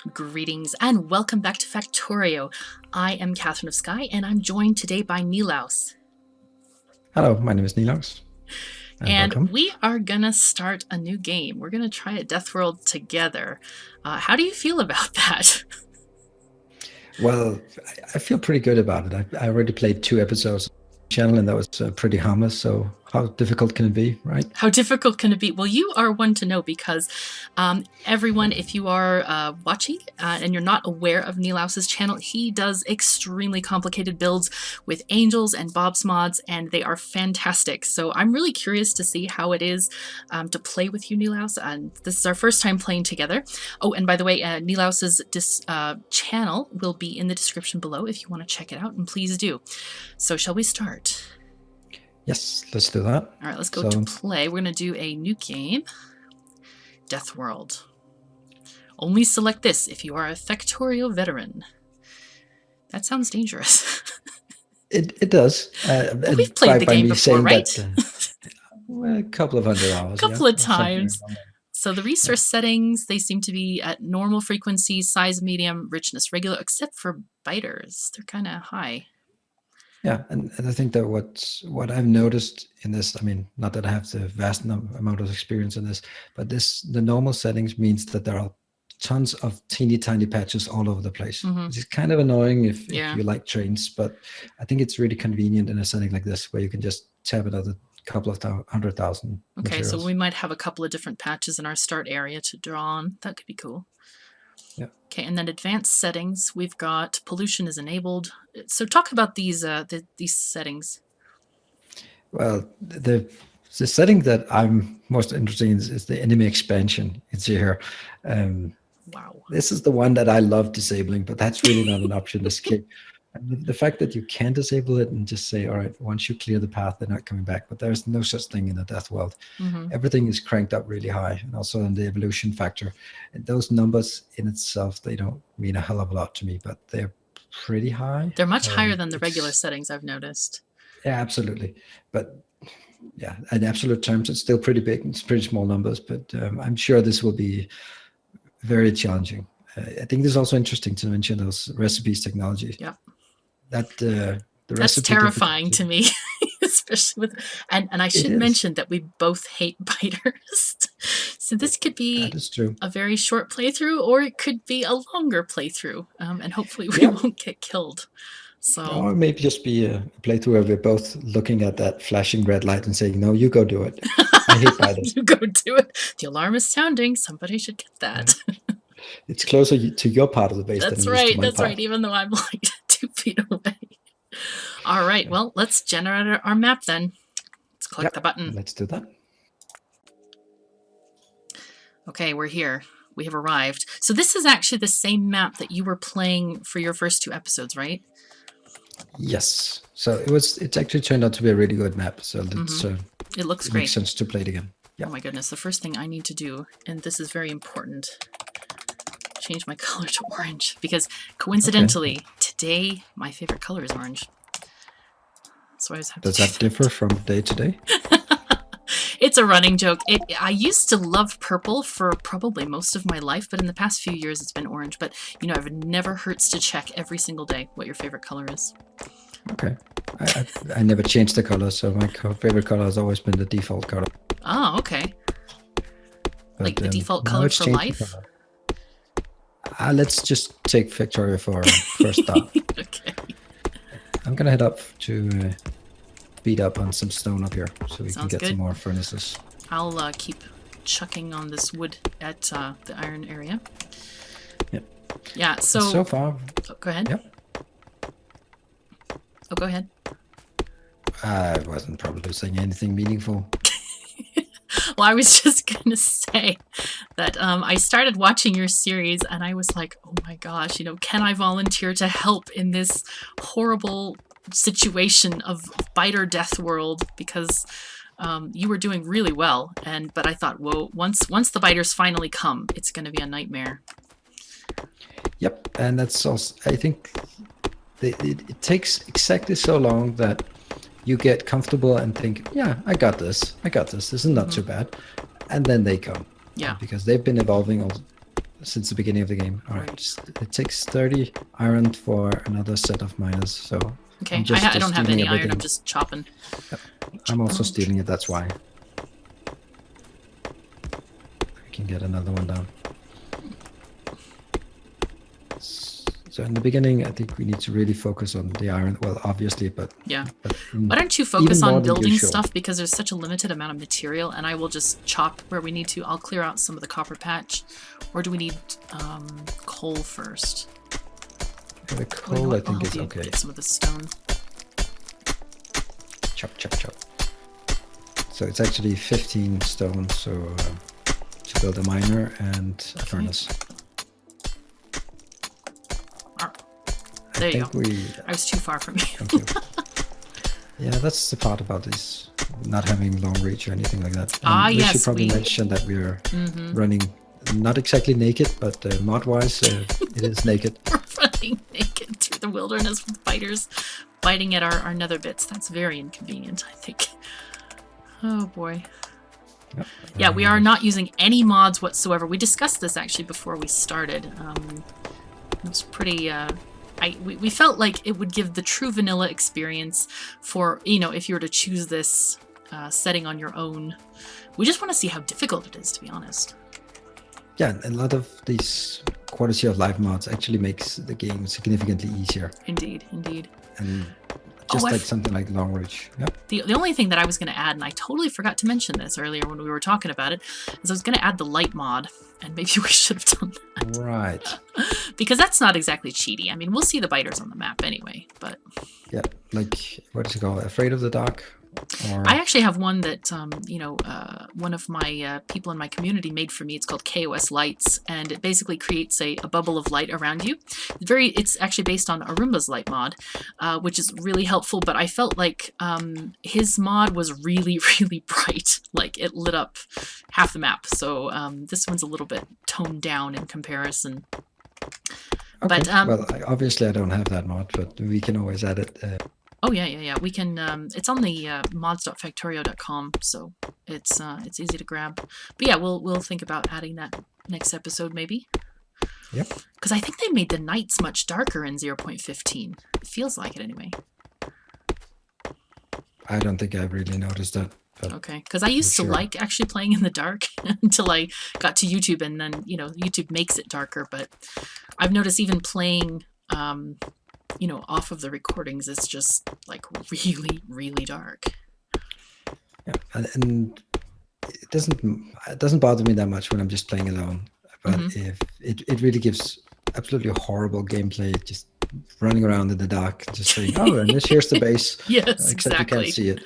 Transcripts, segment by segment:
Greetings and welcome back to Factorio. I am KatherineOfSky and I'm joined today by Nilaus. Hello, my name is Nilaus. And welcome. we are going to start a new game. We're going to try a Death World together. How do you feel about that? Well, I feel pretty good about it. I already played 2 episodes on the channel and that was pretty harmless. So how difficult can it be, right? How difficult can it be? Well, you are one to know because everyone, if you are watching and you're not aware of Nilaus's channel, he does extremely complicated builds with angels and Bob's mods, and they are fantastic. So I'm really curious to see how it is to play with you, Nilaus. And this is our first time playing together. Oh, and by the way, Nilaus's channel will be in the description below if you want to check it out, and please do. So shall we start? Yes, let's do that. All right, let's go to play. We're going to do a new game, Death World. Only select this if you are a Factorio veteran. That sounds dangerous. It does. Well, we've played the game before, right? Well, a couple of 100 hours. A couple of times. So the resource settings, they seem to be at normal frequency, size medium, richness regular, except for biters. They're kind of high. Yeah, and I think that what I've noticed in this, I mean, not that I have the vast amount of experience in this, but the normal settings means that there are tons of teeny tiny patches all over the place. Which is kind of annoying if you like trains, but I think it's really convenient in a setting like this where you can just tab it out a couple of 100,000 Okay, materials. so we might have a couple of different patches in our start area to draw on. That could be cool. Yeah. Okay, and then advanced settings, we've got pollution is enabled. So talk about these settings. Well, the setting that I'm most interested in is the enemy expansion. It's here. Wow. This is the one that I love disabling, but that's really not an option in this game. And the fact that you can disable it and just say, all right, once you clear the path, they're not coming back. But there's no such thing in the Death World. Everything is cranked up really high, and also in the evolution factor. And those numbers in itself, they don't mean a hell of a lot to me, but they're pretty high. They're much higher than the regular settings, I've noticed. Yeah, absolutely. But yeah, in absolute terms, it's still pretty big. It's pretty small numbers, but I'm sure this will be very challenging. I think this is also interesting to mention those recipes technology. Yeah. That's terrifying to me, especially with and I should mention that we both hate biters. So this could be a very short playthrough, or it could be a longer playthrough, and hopefully we won't get killed. So or maybe just be a playthrough where we're both looking at that flashing red light and saying, "No, you go do it." I hate biters. You go do it. The alarm is sounding. Somebody should get that. It's closer to your part of the base. That's than right. to my That's part. right. Even though I'm like 2 feet away. All right. Well, let's generate our map then. Let's click the button. Let's do that. Okay, we're here. We have arrived. So this is actually the same map that you were playing for your first 2 episodes, right? Yes. So it's actually turned out to be a really good map. So it looks great. Makes sense to play it again. Yeah. Oh my goodness. The first thing I need to do, and this is very important, change my color to orange, because coincidentally today my favorite color is orange. So I just have Does that differ from day to day? It's a running joke. I used to love purple for probably most of my life, but in the past few years it's been orange. But you know, it never hurts to check every single day what your favorite color is. Okay. I never changed the color, so my favorite color has always been the default color. Oh, okay. But, like the default color for life? Let's just take Factorio for first start. Okay. I'm going to head up to beat up on some stone up here so we can get some more furnaces. I'll keep chucking on this wood at the iron area. Yep. Yeah, so far... Oh, go ahead. Yep. Oh, go ahead. I wasn't probably saying anything meaningful. Well, I was just going to say that I started watching your series and I was like, oh my gosh, you know, can I volunteer to help in this horrible situation of biter death world? Because you were doing really well. But I thought, whoa, once the biters finally come, it's going to be a nightmare. Yep. And that's also, I think it takes exactly so long that you get comfortable and think, yeah, I got this. This is not too bad. And then they come. Yeah. Because they've been evolving since the beginning of the game. All right, it takes 30 iron for another set of miners. So okay, I'm just, I don't have any everything. iron. I'm just chopping. Yep. I'm also stealing it. That's why. I can get another one down. So in the beginning, I think we need to really focus on the iron. Well, obviously, but yeah. Why don't you focus on building stuff, because there's such a limited amount of material, and I will just chop where we need to. I'll clear out some of the copper patch, or do we need coal first? The coal, I think, is okay. Get some of the stone. Chop, chop, chop. So it's actually 15 stone. So to build a miner and a furnace. There you go. I was too far from you. Yeah, that's the part about this not having long reach or anything like that. And we should probably mention that we're running not exactly naked, but mod-wise, it is naked. We're running naked through the wilderness with fighters biting at our nether bits. That's very inconvenient, I think. Oh boy. Yep. Yeah, we are not using any mods whatsoever. We discussed this actually before we started. It was pretty... we felt like it would give the true vanilla experience for, if you were to choose this setting on your own. We just want to see how difficult it is, to be honest. Yeah, a lot of these quality of life mods actually makes the game significantly easier. Indeed, indeed. And just like something like long reach. Yep. The only thing that I was going to add, and I totally forgot to mention this earlier when we were talking about it, is I was going to add the light mod, and maybe we should have done that. Right. Because that's not exactly cheaty. I mean, we'll see the biters on the map anyway, but... Yeah, like, what is it called? Afraid of the Dark? Or... I actually have one that, one of my people in my community made for me. It's called KOS Lights, and it basically creates a bubble of light around you. It's actually based on Arumba's light mod, which is really helpful, but I felt like his mod was really, really bright. Like, it lit up half the map, so this one's a little bit toned down in comparison. Okay. But, well, obviously I don't have that mod, but we can always add it. Oh yeah. We can. It's on the mods.factorio.com, so it's easy to grab. But yeah, we'll think about adding that next episode maybe. Yep. Because I think they made the nights much darker in 0.15. It feels like it anyway. I don't think I've really noticed that. Okay, because I used to like actually playing in the dark until I got to YouTube, and then YouTube makes it darker. But I've noticed even playing. Off of the recordings, it's just like really, really dark. Yeah, and it doesn't bother me that much when I'm just playing alone. But if it really gives absolutely horrible gameplay, just running around in the dark, just saying, "Oh, and here's the base." Yes, except exactly. You can't see it.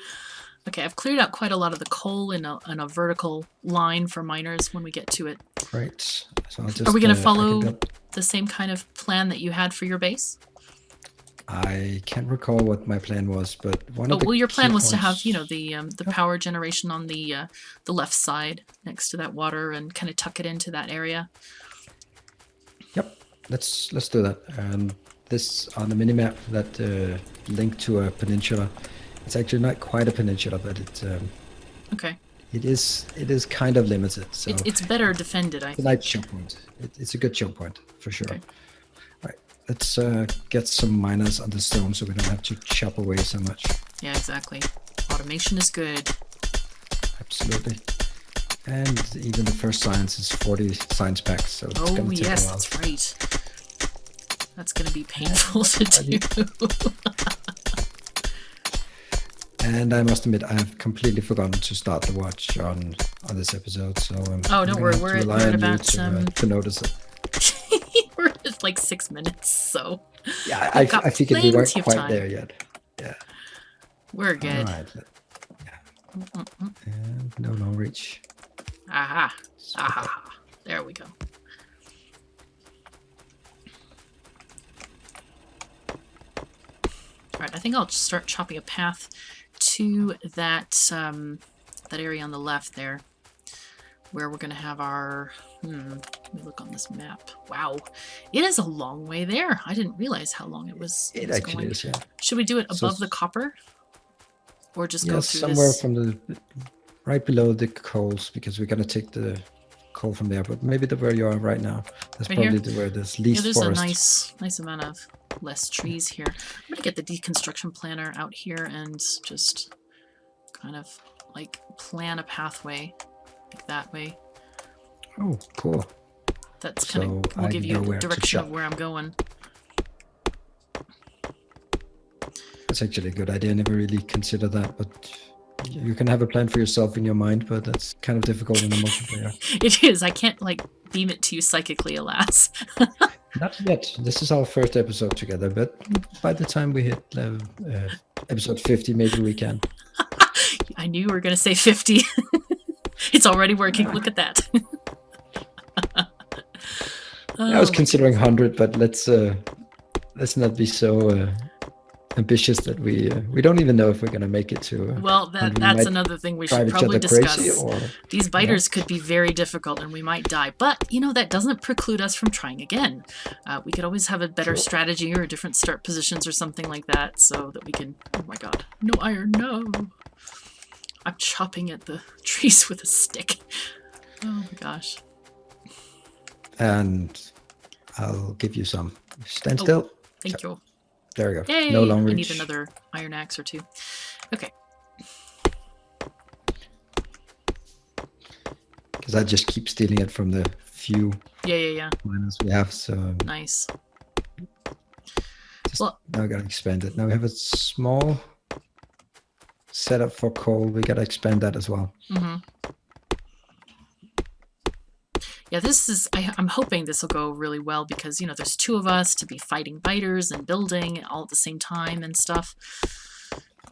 Okay, I've cleared out quite a lot of the coal in a vertical line for miners when we get to it. Right. So I'll just, are we going to follow the same kind of plan that you had for your base? I can't recall what my plan was, but your plan was to have the power generation on the left side next to that water and kind of tuck it into that area. Yep, let's do that. This on the minimap that linked to a peninsula. It's actually not quite a peninsula, but it's okay. It is kind of limited. So it's better defended. I think. It's a nice choke point. It's a good choke point for sure. Okay. Let's get some miners on the stone so we don't have to chop away so much. Yeah, exactly. Automation is good. Absolutely. And even the first science is 40 science packs, so it's going to take a while. That's right. That's going to be painful to do. And I must admit, I have completely forgotten to start the watch on this episode, so don't worry, we're at about to notice it. We're at like 6 minutes, so yeah, I figured we weren't quite there yet. Yeah, we're good. All right. Yeah. And no long reach. Aha. There we go. All right, I think I'll just start chopping a path to that that area on the left there, where we're going to have our... let me look on this map. Wow, it is a long way there. I didn't realize how long it was. It actually is, yeah. Should we do it above the copper? Or just go through somewhere from right below the coals, because we're going to take the coal from there, but maybe where you are right now, that's Right probably here? where there's Yeah, least there's forest. a nice amount of less trees here. I'm gonna get the deconstruction planner out here and just kind of like plan a pathway like that way. Oh, cool. That's So kind of will I give you know the where to direction of chop. where I'm going. That's actually a good idea. I never really considered that, but you can have a plan for yourself in your mind, but that's kind of difficult in a multiplayer. It is. I can't like beam it to you psychically, alas. Not yet. This is our first episode together, but by the time we hit episode 50, maybe we can. I knew you were going to say 50. It's already working. Look at that. I was considering 100, but let's not be so ambitious that we don't even know if we're going to make it to. Well, that's another thing we should probably discuss. These biters could be very difficult and we might die, but that doesn't preclude us from trying again. We could always have a better strategy or different start positions or something like that, so that we can. Oh my god, no iron, no! I'm chopping at the trees with a stick. Oh my gosh. And I'll give you some. Stand still. Thank you. There we go. Yay! No long reach. I need another iron axe or two. Okay. Because I just keep stealing it from the few miners we have. So nice. Well, now we gotta expand it. Now we have a small setup for coal. We gotta expand that as well. Mm-hmm. Yeah, this is. I'm hoping this will go really well because there's two of us to be fighting biters and building all at the same time and stuff.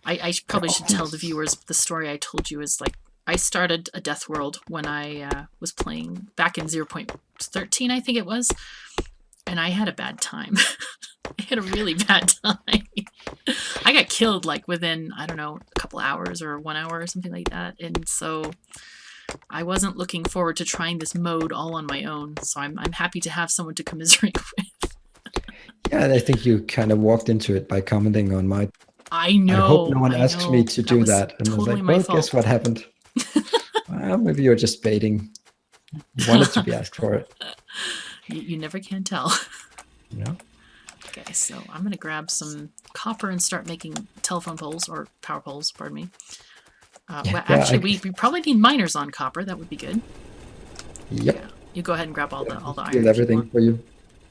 I probably should tell the viewers the story I told you is like I started a Death World when I was playing back in 0.13, I think it was, and I had a bad time. I had a really bad time. I got killed like within, I don't know, a couple hours or 1 hour or something like that, and so I wasn't looking forward to trying this mode all on my own, so I'm happy to have someone to commiserate with. Yeah, I think you kind of walked into it by commenting on my. I know. I hope no one asked me to do that, and totally I was like, "Well, guess what happened?" Well, maybe you're just baiting. You wanted to be asked for it. You never can tell. Yeah. Okay, so I'm gonna grab some copper and start making telephone poles or power poles. Pardon me. Well, actually, we probably need miners on copper. That would be good. Yep. Yeah. You go ahead and grab all the iron. Steal everything for you.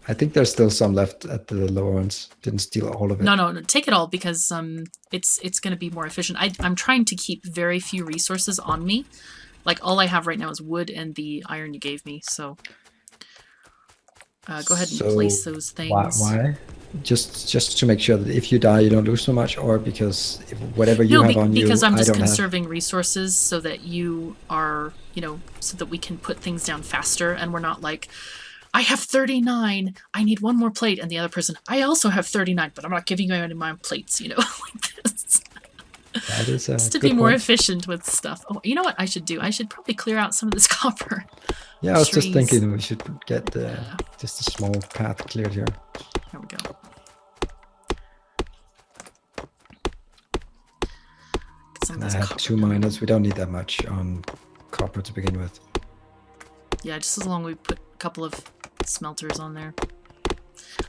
I think there's still some left at the lower ones. Didn't steal all of it. No, take it all because it's going to be more efficient. I'm trying to keep very few resources on me. Like all I have right now is wood and the iron you gave me. So go ahead and place those things. Why? Just to make sure that if you die, you don't lose so much, or because whatever you have on you, because I'm just I don't conserving resources so that you are, so that we can put things down faster, and we're not like, I have 39, I need one more plate, and the other person, I also have 39, but I'm not giving you any of my plates, like this. That is just to be more efficient with stuff. Oh, you know what I should do? I should probably clear out some of this copper. Yeah, I was just thinking we should get just a small path cleared here. There we go. And I have 2 miners. We don't need that much on copper to begin with. Yeah, just as long as we put a couple of smelters on there.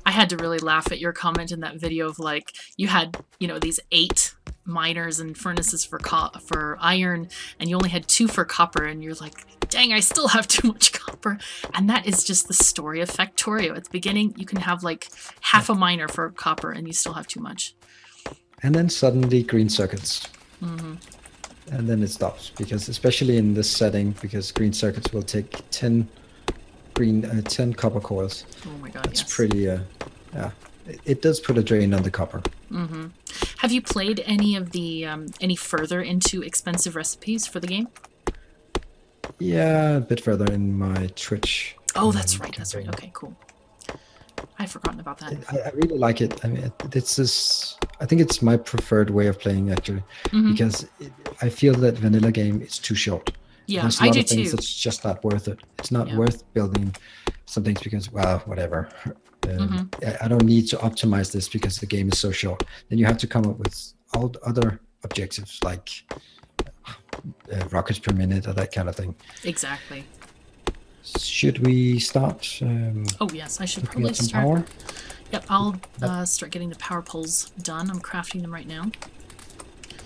I had to really laugh at your comment in that video of like, you had, these 8 miners and furnaces for iron, and you only had 2 for copper, and you're like, dang, I still have too much copper. And that is just the story of Factorio. At the beginning, you can have like half a miner for copper, and you still have too much. And then suddenly green circuits. Mm-hmm. And then it stops, because especially in this setting, because green circuits will take 10 copper coils. Oh my god, that's pretty, yeah. It does put a drain on the copper. Mm-hmm. Have you played any of the, any further into expensive recipes for the game? Yeah, a bit further in my Twitch. Oh, that's right. Okay, cool. I've forgotten about that. I really like it. I mean, I think it's my preferred way of playing, actually, because I feel that vanilla game is too short. Yeah, There's a lot of things that's just not worth it. It's not worth building some things because, well, whatever. I don't need to optimize this because the game is so short. Then you have to come up with all other objectives like rockets per minute or that kind of thing. Exactly. Should we start? Oh yes, I should Looking probably at some start. power. Yep, I'll start getting the power poles done. I'm crafting them right now.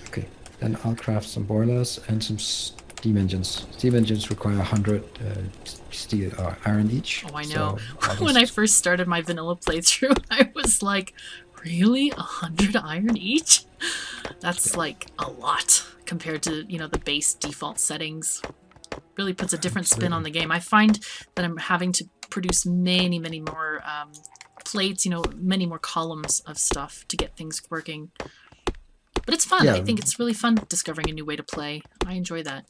Okay, then I'll craft some boilers and some steam engines. Steam engines require 100 steel or iron each. Oh, I know. So When I first started my vanilla playthrough, I was like, really? 100 iron each? That's like a lot compared to, you know, the base default settings. Really puts a different spin on the game. I find that I'm having to produce many, many more plates, you know, many more columns of stuff to get things working. But it's fun. Yeah. I think it's really fun discovering a new way to play. I enjoy that.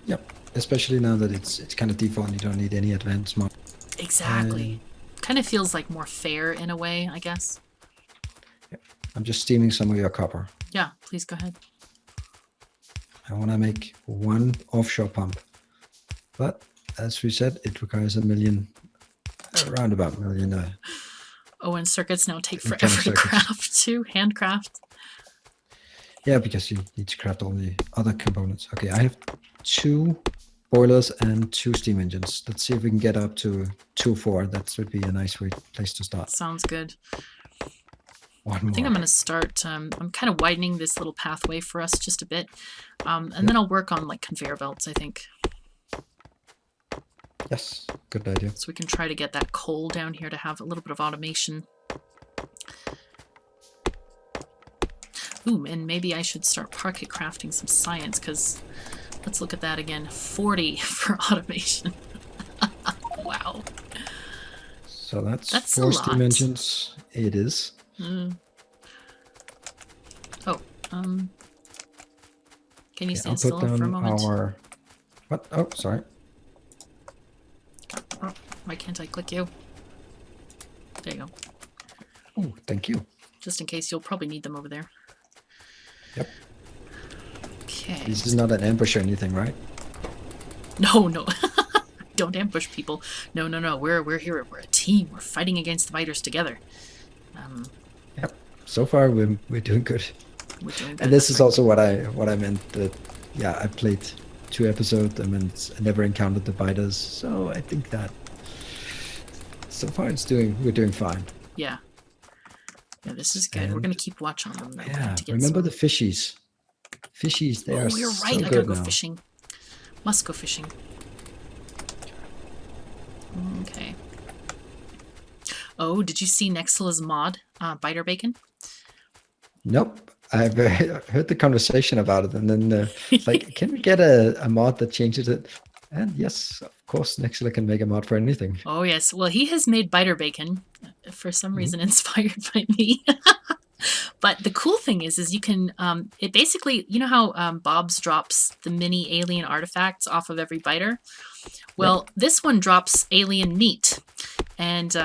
Yep, especially now that it's kind of default and you don't need any advanced mod. Exactly. Kind of feels like more fair in a way, I guess. I'm just steaming some of your copper. Yeah, please go ahead. I want to make one offshore pump. But as we said, it requires around about a million. Oh, and circuits now take forever to craft too. Handcraft. Yeah, because you need to craft all the other components. Okay, I have 2 boilers and 2 steam engines. Let's see if we can get up to 2 4. That would be a nice place to start. Sounds good. One I think more. I'm going to start, I'm kind of widening this little pathway for us just a bit. And then I'll work on like conveyor belts, I think. Yes, good idea. So we can try to get that coal down here to have a little bit of automation. Ooh, and maybe I should start pocket crafting some science, because let's look at that again. 40 for automation. Wow. So that's 4 a steam lot. engines. It is. Oh, can you stand I'll still put down for a moment? What? Oh, sorry. Oh, why can't I click you? There you go. Oh, thank you. Just in case, you'll probably need them over there. Yep. Okay. This is not an ambush or anything, right? No, no. Don't ambush people. No, no, no. We're here. We're a team. We're fighting against the biters together. Yep. So far, we're doing good. We're doing good. And this is also what I meant. That yeah, I played 2 episodes and I never encountered the biters. So I think that so far we're doing fine. Yeah. Yeah, this is good. And we're gonna keep watch on them though. Yeah. Remember the fishies. Fishies, they are you're so right. I good gotta go now. fishing. Must go fishing. Okay. Oh, did you see Nextla's mod, Biter Bacon? Nope. I've heard the conversation about it, and then like, can we get a mod that changes it? And yes, of course, Nextla can make a mod for anything. Oh yes. Well, he has made Biter Bacon, for some reason inspired by me. But the cool thing is you can, it basically, you know how Bob's drops the mini alien artifacts off of every biter? Well, this one drops alien meat. And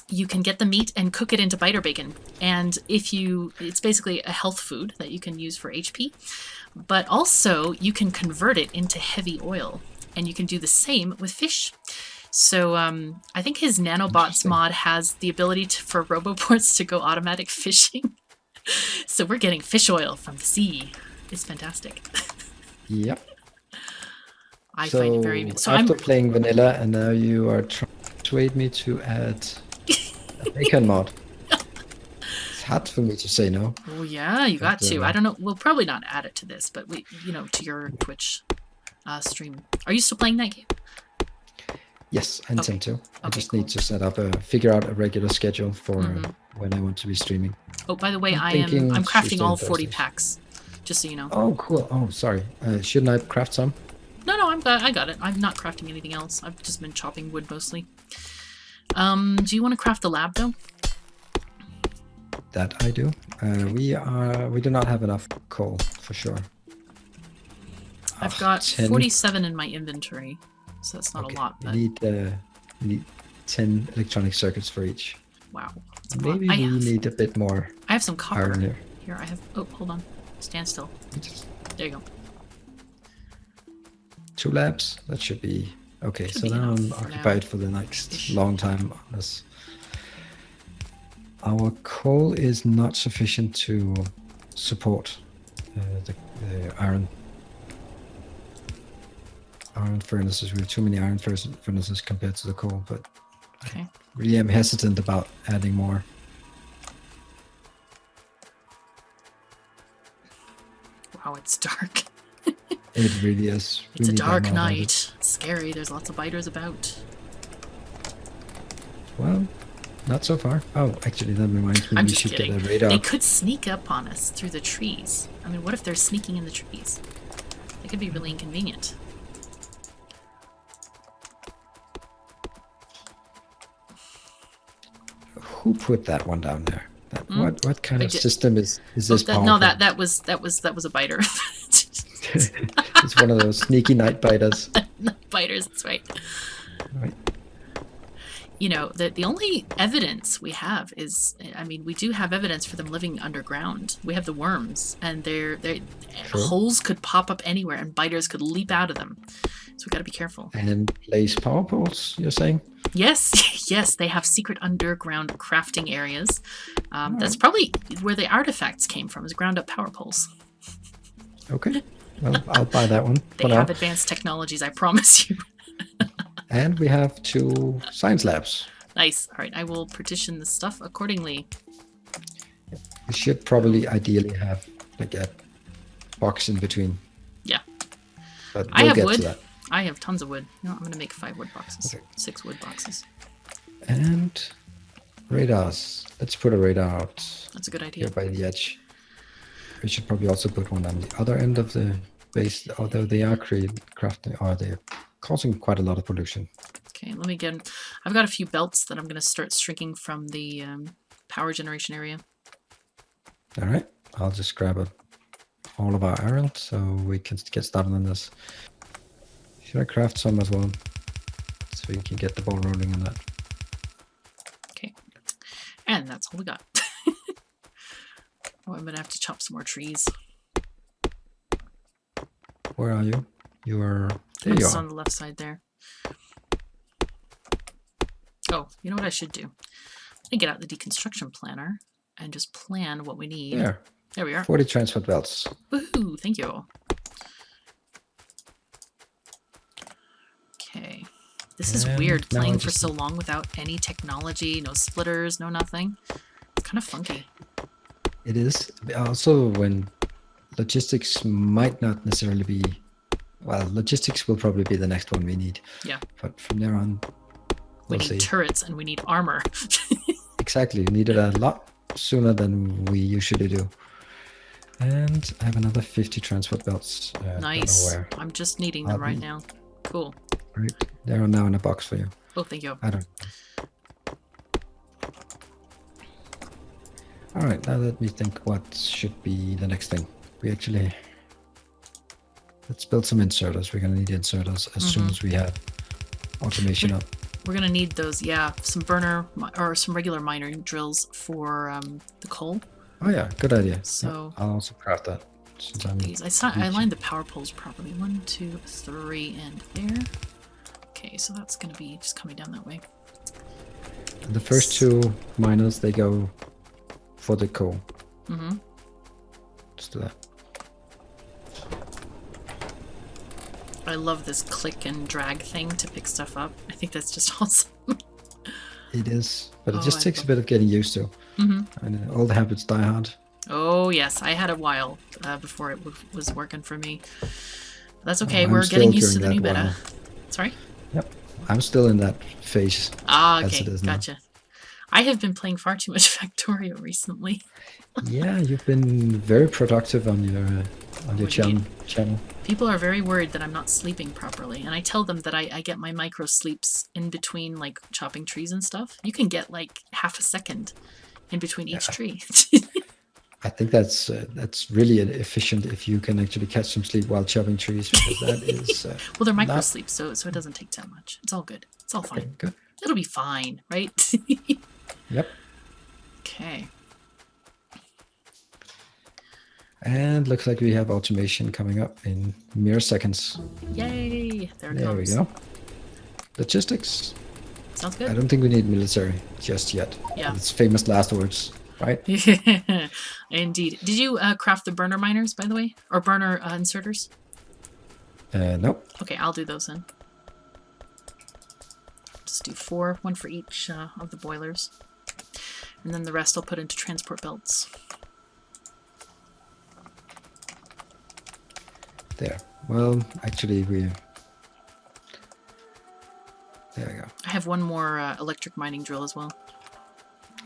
you can get the meat and cook it into biter bacon. And it's basically a health food that you can use for HP. But also, you can convert it into heavy oil. And you can do the same with fish. So I think his nanobots mod has the ability for roboports to go automatic fishing. So we're getting fish oil from the sea. It's fantastic. Yep. I find it very... So after playing vanilla, and now you are trying to persuade me to add a bacon mod. It's hard for me to say no. Oh yeah, you got to. I don't know. We'll probably not add it to this, but to your Twitch stream. Are you still playing that game? Yes, I intend to. I just need to figure out a regular schedule for when I want to be streaming. Oh, by the way, I'm crafting all 40 packs, just so you know. Oh, cool. Oh, sorry. Shouldn't I craft some? No, I got it. I'm not crafting anything else. I've just been chopping wood mostly. Do you want to craft the lab though? That I do. We do not have enough coal for sure. I've got 47 in my inventory, so that's not a lot. But... We need 10 electronic circuits for each. Wow. Maybe we need a bit more. I have some copper here. Here I have. Oh, hold on. Stand still. There you go. 2 labs. That should be okay. So now I'm occupied for the next long time on this. Our coal is not sufficient to support the iron. iron furnaces. We have too many iron furnaces compared to the coal, but Okay. I really am hesitant about adding more. Wow, it's dark. It really is. It's a dark night. It's scary. There's lots of biters about. Well, not so far. Oh, actually, that reminds me. I'm We just should kidding. get a radar. They could sneak up on us through the trees. I mean, what if they're sneaking in the trees? It could be really inconvenient. Who put that one down there? What kind of system is this? No, that was a biter. It's one of those sneaky night biters. Biters, that's right. Right. You know, the only evidence we have is, I mean, we do have evidence for them living underground. We have the worms, and they're holes could pop up anywhere, and biters could leap out of them. So we got to be careful. And place power poles, you're saying? Yes, yes, they have secret underground crafting areas. That's probably where the artifacts came from, is ground up power poles. Okay, well, I'll buy that one. They have advanced technologies, I promise you. And we have 2 science labs. Nice. All right, I will partition the stuff accordingly. We should probably ideally have like a box in between. Yeah. But I have get wood. to that. I have tons of wood. No, I'm going to make 5 wood boxes. Okay. 6 wood boxes. And radars. Let's put a radar out. That's a good idea. Here by the edge. We should probably also put one on the other end of the base, although they are crafting, or they're causing quite a lot of pollution. Okay, let me get. I've got a few belts that I'm going to start shrinking from the power generation area. All right, I'll just grab all of our iron so we can get started on this. Should I craft some as well, so we can get the ball rolling on that? Okay, and that's all we got. Oh, I'm going to have to chop some more trees. Where are you? You are... There I'm you just are. on the left side there. Oh, you know what I should do? I get out the deconstruction planner and just plan what we need. There we are. 40 transport belts. Woohoo! Thank you. Okay. This is weird, playing for so long without any technology, no splitters, no nothing. It's kind of funky. It is. Also, when logistics might not necessarily be... Well, logistics will probably be the next one we need. Yeah. But from there on, we need turrets and we need armor. Exactly. We need it a lot sooner than we usually do. And I have another 50 transport belts. Nice. I'm just needing them right now. Cool. Right. They're now in a box for you. Oh, thank you. I don't. All right. Now let me think what should be the next thing. We actually... Let's build some inserters. We're going to need inserters as soon as we have automation up. We're going to need those, yeah. Some burner or some regular mining drills for the coal. Oh, yeah. Good idea. So I'll also craft that. Since I'm I lined the power poles properly. 1, 2, 3, and there. Okay, so that's going to be just coming down that way. The first 2 miners, they go for the coal. Mm-hmm. Let's do that. I love this click and drag thing to pick stuff up. I think that's just awesome. It is, but it just takes a bit of getting used to. And all the habits die hard. Oh yes, I had a while before it was working for me. But that's okay. We're getting used to the new beta. Sorry. Yep, I'm still in that phase. Ah, okay, gotcha. I have been playing far too much Factorio recently. Yeah, you've been very productive on your channel. People are very worried that I'm not sleeping properly, and I tell them that I get my micro sleeps in between, like chopping trees and stuff. You can get like half a second in between each tree. I think that's really efficient if you can actually catch some sleep while chopping trees, because that is well, they're micro sleeps, so it doesn't take that much. It's all good. It's all fine. Okay, good. It'll be fine, right? Yep. Okay. And looks like we have automation coming up in mere seconds. Yay! There it There comes. we go. Logistics. Sounds good. I don't think we need military just yet. Yeah. It's famous last words, right? Indeed. Did you craft the burner miners, by the way? Or burner inserters? Nope. Okay, I'll do those then. Just do 4, 1 for each of the boilers. And then the rest I'll put into transport belts. There. Well, actually, there we go. I have one more electric mining drill as well.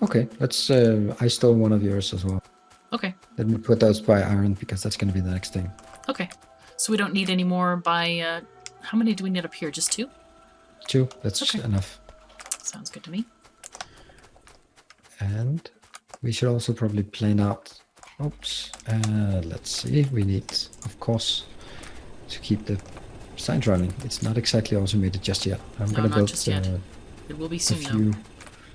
Okay, let's. I stole one of yours as well. Okay. Let me put those by iron because that's going to be the next thing. Okay. So we don't need any more by. How many do we need up here? Just 2? 2. That's enough. Sounds good to me. And we should also probably plane out. Oops. Let's see. We need, of course, to keep the signs running. It's not exactly automated just yet. I'm going to build just yet. It will be soon, a few. though.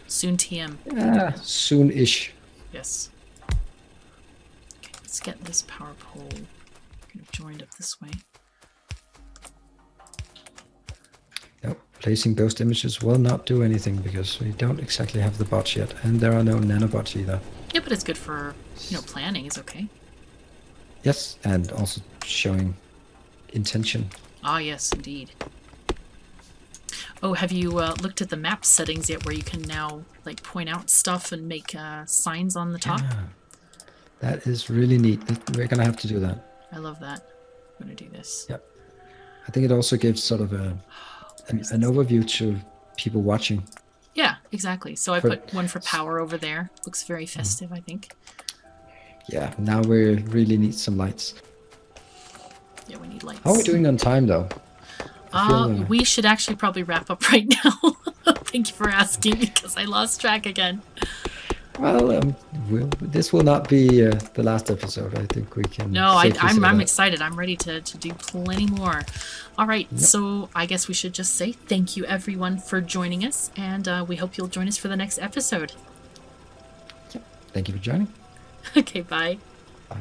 Soon TM. Yeah, soon-ish. Yes. Okay, let's get this power pole kind of joined up this way. Nope. Placing ghost images will not do anything because we don't exactly have the bots yet, and there are no nanobots either. Yeah, but it's good for, planning is okay. Yes, and also showing intention. Ah, yes, indeed. Oh, have you looked at the map settings yet where you can now, like, point out stuff and make signs on the top? Yeah. That is really neat. We're going to have to do that. I love that. I'm going to do this. Yep. I think it also gives sort of an overview to people watching. Yeah, exactly. So I put one for power over there. Looks very festive, I think. Yeah, now we really need some lights. Yeah, we need lights. How are we doing on time, though? We should actually probably wrap up right now. Thank you for asking because I lost track again. Well, this will not be the last episode. I think we can. No, I'm excited. I'm ready to do plenty more. All right, so I guess we should just say thank you everyone for joining us, and we hope you'll join us for the next episode. Yep. Thank you for joining. Okay, bye. Bye.